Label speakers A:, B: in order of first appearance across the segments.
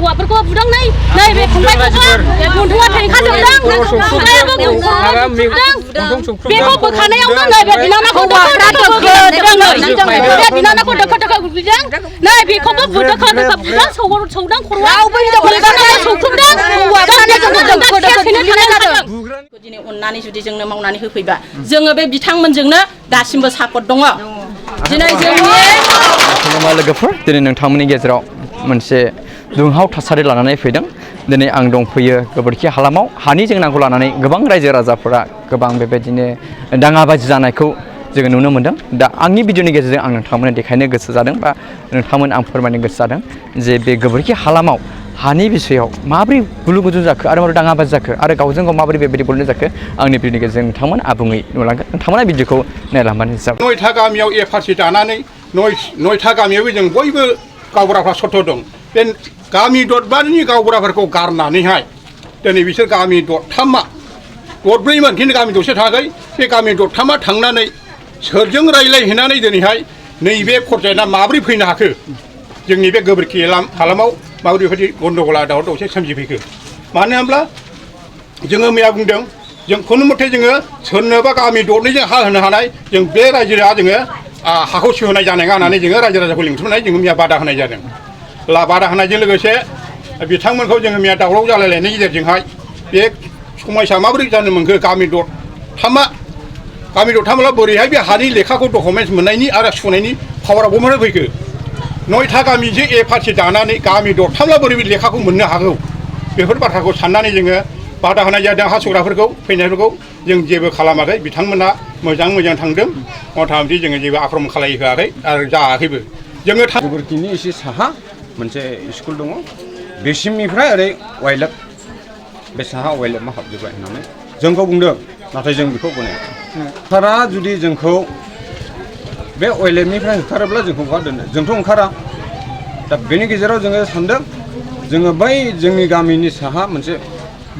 A: हौवाफोरखौ बुदों नै बे फंबायखौबो गन्थंआ थेंखाजोबदों खुगायाबो गुदों बेखौ बोखानायावनो नै बे बिनानावखौ दोखो बे बिनानावखौ दोखो बुदों नै बेखौबो दोखो बुदों सौदों खर'आव सौख्रुबदों दिनै अननानै जुदि जोंनो मावनानै होफैबा जोङो बे बिथांमोनजोंनो दासिमबो सापर्ट दङ दिनै जोंनि
B: लोगोफोर दिनै नोंथांमोननि गेजेराव मोनसे दुंहाव थासारि लानानै फैदों दिनै आं दंफैयो गोबोरखि हालामाव हानि जेंनाखौ लानानै गोबां रायजो राजाफोरा गोबां बेबायदिनो दाङाबाजि जानायखौ जोङो नुनो मोनदों दा आंनि भिडिअनि गेजेरजों आं नोंथांमोननो देखायनो गोसो जादों बा नोंथांमोन आं फोरमायनो गोसो जादों जे बे गोबोरखि हालामाव हानि बिसयाव माबोरै गुलु गुजुं जाखो आरो माबोरै दाङाबाजि जाखो आरो गावजों गाव माबोरै बेबायदि बुलायनाय जाखो आंनि भिडिअनि गेजेरजों नोंथांमोन आबुङै नुलांगोन नोंथांमोना भिडिअखौ नायलांबानो जाबाय।
C: नयथा गामियाव एफआरसि दानानै नयथा गामियावबो जों बयबो गावबुराफ्रा सथ' दं बे गामि दरबारनि गावबुराफोरखौ गारनानैहाय दिनै बिसोर गामि दरथामा दरब्रैमोन खिन्थु गामि दरसे थाङाखै बे गामि दरथामा थांनानै सोरजों रायज्लायहैनानै दिनैहाय नैबे फर्जाया माबोरै फैनो हाखो जोंनि बे गोबोरखि हालामाव माबोरै बेबायदि गन्दगला दावराव दावसि सोमजिफैखो मानो होनब्ला जोङो मैया बुंदों जों खुनु मथे जोङो सोरनोबा गामि दरनैजों हा होनो हानाय जों बे रायजोआ जोङो हाखौ सेहोनाय जानाय नङा होननानै जोङो रायजो राजाखौ लिंथुमनाय जोङो मैया बादा होनाय जादों बादा होनायजों लोगोसे बिथांमोनखौ जोङो मैया दावराव जालायलायनायनि गेजेरजोंहाय बे समयसा माबोरै जानो मोनखो गामि दरथामला बोरैहाय बे हानि लेखाखौ डकुमेन्टस मोननायनि आरो सुनायनि पावारा बबेनिफ्राय फैखो नयथा गामिजों एफआरसि दानानै गामि दरथामला बोरै लेखाखौ मोननो हागौ बेफोर बाथ्राखौ साननानै जोङो बादा होनाय जादों हा सुग्राफोरखौ फैनायफोरखौ जों जेबो खालामाखै बिथांमोना मोजां थांदों मथा मथि जोङो जेबो आक्रमण खालामहोआखै आरो जायाखैबो जोङो
D: गोबोरखिनि एसे साहा मोनसे स्कुल दङ बेसिमनिफ्राय ओरै वाइल्ड बे साहा वाइल्ड हाबजोब्बाय होननानै जोंखौ बुंदों नाथाय जों बेखौ गनायाखै सारा जुदि जोंखौ बे वाइल्डनिफ्राय होखारोब्ला जोंखौ बहा दोननो जोंथ' ओंखारा दा बेनि गेजेराव जोङो सानदों जोङो बै जोंनि गामिनि साहा मोनसे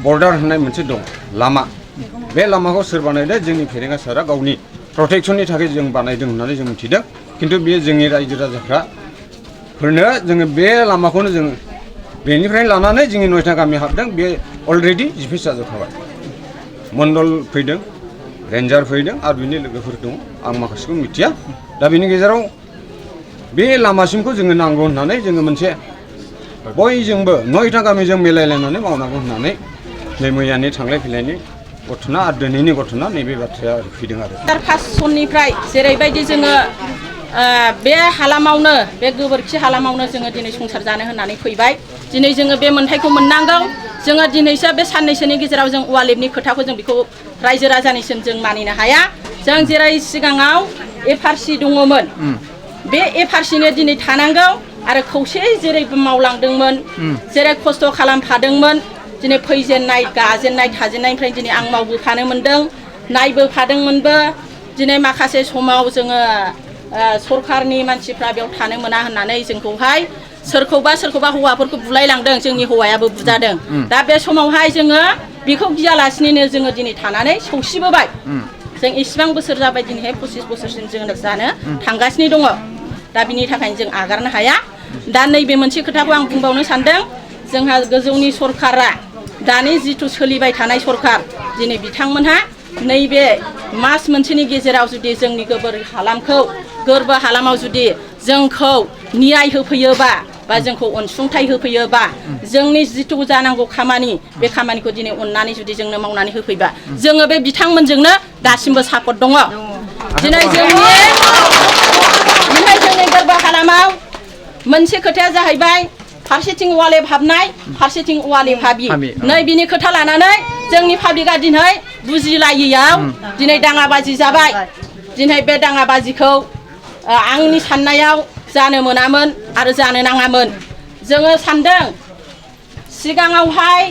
D: बर्डार होननाय मोनसे दं लामा बे लामाखौ सोर बानायदों जोंनि फेरेंगा सारा गावनि प्रटेक्सननि थाखाय जों बानायदों होननानै जों मिथिदों खिन्थु बेयो जोंनि रायजो राजाफोरनो जोङो बे लामाखौनो जोङो बेनिफ्राय लानानै जोंनि नयथा गामि हाबदों बे अलरेडि जिपिएस जाजोबखाबाय मण्डल फैदों रेन्जार फैदों आरो बिनि लोगोफोर दङ आं माखासेखौ मिथिया दा बेनि गेजेराव बे लामासिमखौ जोङो नांगौ होननानै जोङो मोनसे बयजोंबो नयथा गामिजों मिलायलायनानै मावनांगौ होननानै नै मैयानि थांलाय फैलायनि घटना आरो दिनैनि घटना नैबे बाथ्राया फैदों आरो
A: 1 सननिफ्राय जेरैबायदि जोङो बे हालामावनो बे गोबोरखि हालामावनो जोङो दिनै संसार जानो होननानै फैबाय दिनै जोङो बे मोनथायखौ मोननांगौ जोङो दिनैसो बे साननैसोनि गेजेराव जों वालेबनि खोथाखौ जों बेखौ रायजो राजानिसिम जों मानिनो हाया जों जेरै सिगाङाव एफआरसि दङमोन बे एफआरसिनो दिनै थानांगौ आरो खौसेयै जेरै मावलांदोंमोन जेरै खस्थ' खालामफादोंमोन दिनै फैजेननाय गाजेननाय थाजेननायनिफ्राय दिनै आं मावबोफानो मोनदों नायबोफादोंमोनबो दिनै माखासे समाव जोङो सरकारनि मानसिफ्रा बेयाव थानो मोना होननानै जोंखौहाय सोरखौबा हौवाफोरखौ बुलायलांदों जोंनि हौवायाबो बुजादों दा बे समावहाय जोङो बेखौ गियालासिनो जोङो दिनै थानानै सौसिबोबाय जों इसिबां बोसोर जाबाय दिनैहाय 25 बोसोरसिम जोङो जानो थांगासिनो दङ दा बिनि थाखायनो जों आगारनो हाया दा नैबे मोनसे खोथाखौ आं बुंबावनो सानदों जोंहा गोजौनि सरकारा दानि जिथु सोलिबाय थानाय सरकार दिनै बिथांमोनहा नैबे मास मोनसेनि गेजेराव जुदि जोंनि गोरबो हालामाव जुदि जोंखौ न्याय होफैयोबा बा जोंखौ अनसुंथाइ होफैयोबा जोंनि जिथु जानांगौ खामानि बे खामानिखौ दिनै अननानै जुदि जोंनो मावनानै होफैबा जोङो बे बिथांमोनजोंनो दासिमबो सापर्ट दङ दिनै जोंनि गोरबो हालामाव मोनसे खोथाया जाहैबाय फारसेथिं वालेब हाबनाय फारसेथिं वालेब हाबि नै बिनि खोथा लानानै जोंनि पाब्लिकआ दिनै बुजिलायैयाव दिनै दाङाबाजि जाबाय दिनै बे दाङाबाजिखौ आंनि साननायाव जानो मोनामोन आरो जानो नाङामोन जोङो सानदों सिगाङावहाय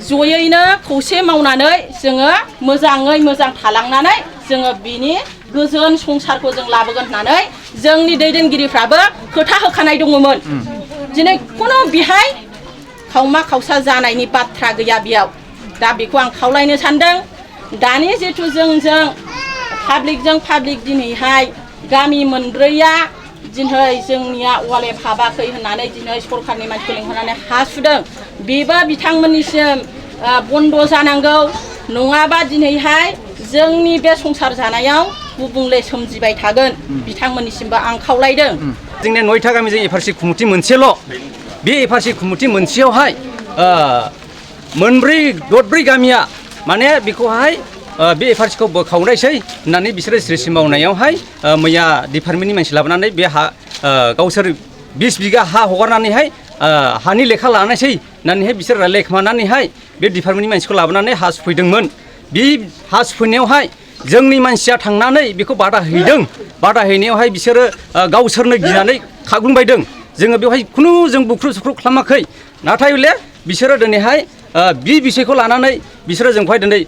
A: जयैनो खौसे मावनानै जोङो मोजाङै मोजां थालांनानै जोङो बिनि गोजोन संसारखौ जों लाबोगोन होननानै जोंनि दैदेनगिरिफ्राबो खोथा होखानाय दङमोन दिनै खुनु बेहाय खावमा खावसा जानायनि बाथ्रा गैया बेयाव दा बेखौ आं खावलायनो सानदों दानि जिथु जोंजों पाब्लिक दिनैहाय गामि मोनब्रैया दिनै जोंनिया वाले हाबाखै होननानै दिनै सरखारनि मानसिखौ लिंहरनानै हा सुदों बेबो बिथांमोननिसिम बन्द जानांगौ नङाबा दिनैहाय जोंनि बे संसार जानायाव गुबुंले सोमजिबाय थागोन बिथांमोननिसिमबो आं खावलायदों
E: जोंनि 9था गामिजों एफआरसि खुमुथि मोनसेल' बे एफआरसि खुमुथि मोनसेयावहाय दरब्रै गामिया माने बेखौहाय बे एफआरसिखौ बोखावनायसै होननानै बिसोरो स्ट्रेचिं मावनायावहाय मैया डिपार्टमेन्टनि मानसि लाबोनानै बे हा गावसोर 20 बिगा हा हगारनानैहाय हानि लेखा लानायसै होननानैहाय बिसोर रायलायखोमानानैहाय बे डिपार्टमेन्टनि मानसिखौ लाबोनानै हा सुफैदोंमोन बे हा सुफैनायावहाय जोंनि मानसिया थांनानै बेखौ बादा हैदों बादा हैनायावहाय बिसोरो गावसोरनो गिनानै खाग्लुंबायदों जोङो बेवहाय खुनु जों बुख्रुब सुख्रुब खालामाखै नाथाय हले बिसोरो दिनैहाय बे बिषयखौ लानानै बिसोरो जोंखौहाय दिनै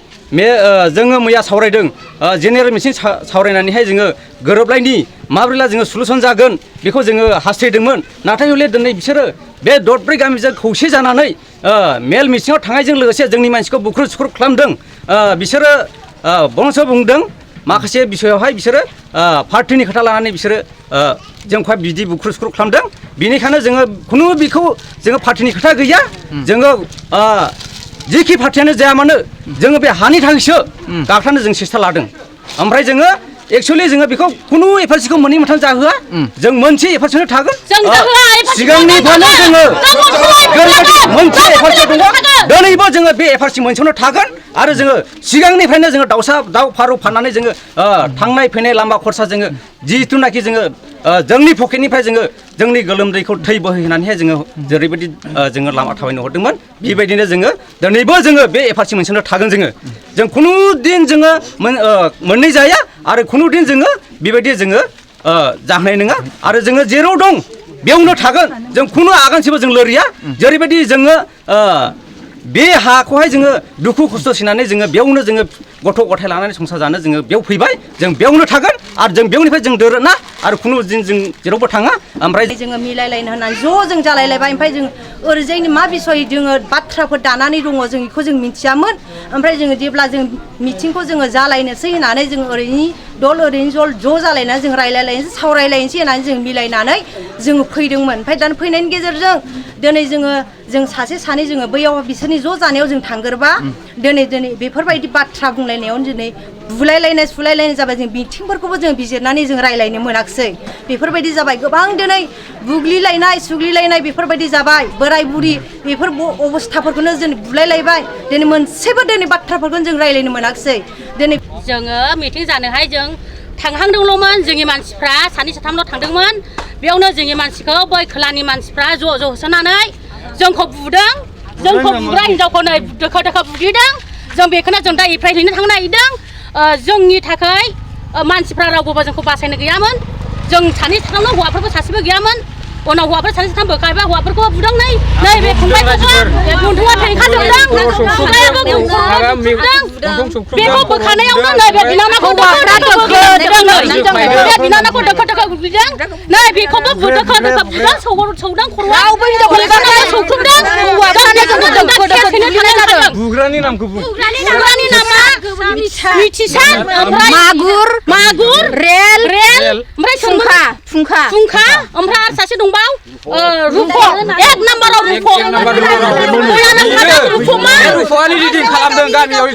E: जोङो मैया सावरायदों जेनेरेल मिटिं सावरायनानैहाय जोङो गोरोबलायनि माब्रैला जोङो सलुसन जागोन बेखौ जोङो हास्थायदोंमोन नाथाय हले दिनै बिसोरो बे दरब्रै गामिजों खौसे जानानै मेल मिटिङाव थांनायजों लोगोसे जोंनि मानसिखौ बुख्रुब सुख्रुब खालामदों बिसोरो बंस बुंदों माखासे बिषयावहाय बिसोरो पार्टिनि खोथा लानानै बिसोरो जोंखौहाय बिदि बुख्रुब सुख्रुब खालामदों बेनिखायनो जोङो खुनु बेखौ जोङो पार्टिनि खोथा गैया जोङो जिखि पार्टियानो जाया मानो जोङो बे हानि थाखायसो गाखोनो जों सेस्था लादों ओमफ्राय जोङो एक्चुअलि जोङो बेखौ खुनु एफआरसिखौ मोननै मोनथाम जाहोआ जों मोनसे एफआरसिनो थागोन सिगांनिफ्रायनो जोङो मोनसे एफआरसि दङ दिनैबो जोङो बे एफआरसि मोनसेयावनो थागोन आरो जोङो सिगांनिफ्रायनो जोङो दाउ फारौ फाननानै जोङो थांनाय फैनाय लामा खरसा जोङो जिथुनाखि जोङो जोंनि पकेटनिफ्राय जोङो जोंनि गोलोमदैखौ थै बोहैहोनानैहाय जोङो जेरैबायदि जोङो लामा थाबायनो हरदोंमोन बेबायदिनो जोङो दिनैबो जोङो बे एफआरसि मोनसेयावनो थागोन जों खुनु दिन जोङो मोननै जाया आरो खुनु दिन जोङो बेबायदि जोङो जाहोनाय नङा आरो जोङो जेराव दं बेयावनो थागोन जों खुनु आगानसेबो जों लोरिया जेरैबायदि जोङो बे हाखौहाय जोङो दुखु खस्थ' सिनानै जोङो बेयावनो जोङो गथ' गथाय लानानै संसार जानो जोङो बेयाव फैबाय जों बेयावनो थागोन आरो जों बेयावनिफ्राय जों दोरोना आरो खुनु दिन जों जेरावबो थाङा ओमफ्राय
F: जोङो मिलायलायनो होननानै जों जालायलायबाय ओमफ्राय जों ओरैजायनि मा बिसय जोङो बाथ्राफोर दानानै दङ जों बेखौ जों मिथियामोन ओमफ्राय जोङो जेब्ला जों मिटिंखौ जोङो जालायनोसै होननानै जों ओरैनि दल ओरैनि दल ज' जालायनानै जों रायलायलायनोसै सावरायलायनोसै होननानै जों मिलायनानै जोङो फैदोंमोन ओमफ्राय दा फैनायनि गेजेरजों दिनै जों सासे सानै जोङो बैयाव बिसोरनि ज' जानायाव जों थांगोरबा दिनै बेफोरबायदि बाथ्रा बुंलायनायावनो दिनै बुलायलायनाय सुलायलायनाय जाबाय जों मिटिंफोरखौबो जों बिजिरनानै जों रायलायनो मोनाखिसै बेफोरबायदि जाबाय गोबां दिनै बुग्लिलायनाय सुग्लिलायनाय बेफोरबायदि जाबाय बोराय बुरि बेफोर अबस्थाफोरखौनो जों बुलायलायबाय दिनै मोनसेबो दिनै बाथ्राफोरखौनो जों रायलायनो मोनाखिसै दिनै
G: जोङो मिटिं जानोहाय जों थांहांदोंल'मोन जोंनि मानसिफ्रा सानै साथामल' थांदोंमोन बेयावनो जोंनि मानसिखौ बै खोलानि मानसिफ्रा ज' होसोनानै जोंखौ बुदों जोंखौ बुग्रा हिनजावखौ नै दोखो दोखो बुग्लिदों जों बेखौनो जों दा एफ्रायहैनो थांनो नागिरदों जोंनि थाखाय मानसिफ्रा रावबो जोंखौ बासायनो गैयामोन जों सानै साथामल' हौवाफोरबो सासेबो गैयामोन उनाव हौवाफोर सानै साथाम बोखायबा हौवाफोरखौ बुदों नै बे फंबायखौबो गन्थंआ थेंखाजोबदों खुगायाबो बेखौ बोखानायावनो नै बे बिनानावखौ बे बिनानावखौ दोखो दोखो बुग्लिदों नै बेखौबो दोखो दोखो बुदों सौदों खर'आव सौख्रुबदों
E: बुग्रानि नामखौ बुं
G: बुग्रानि नामा मिथिसार मागुर रेल ओमफ्राय फुंखा ओमफ्राय आरो सासे दंबाव रुप' 1 नाम्बाराव रुप'
E: रुप'आ लिडिं खालामदों गामियाव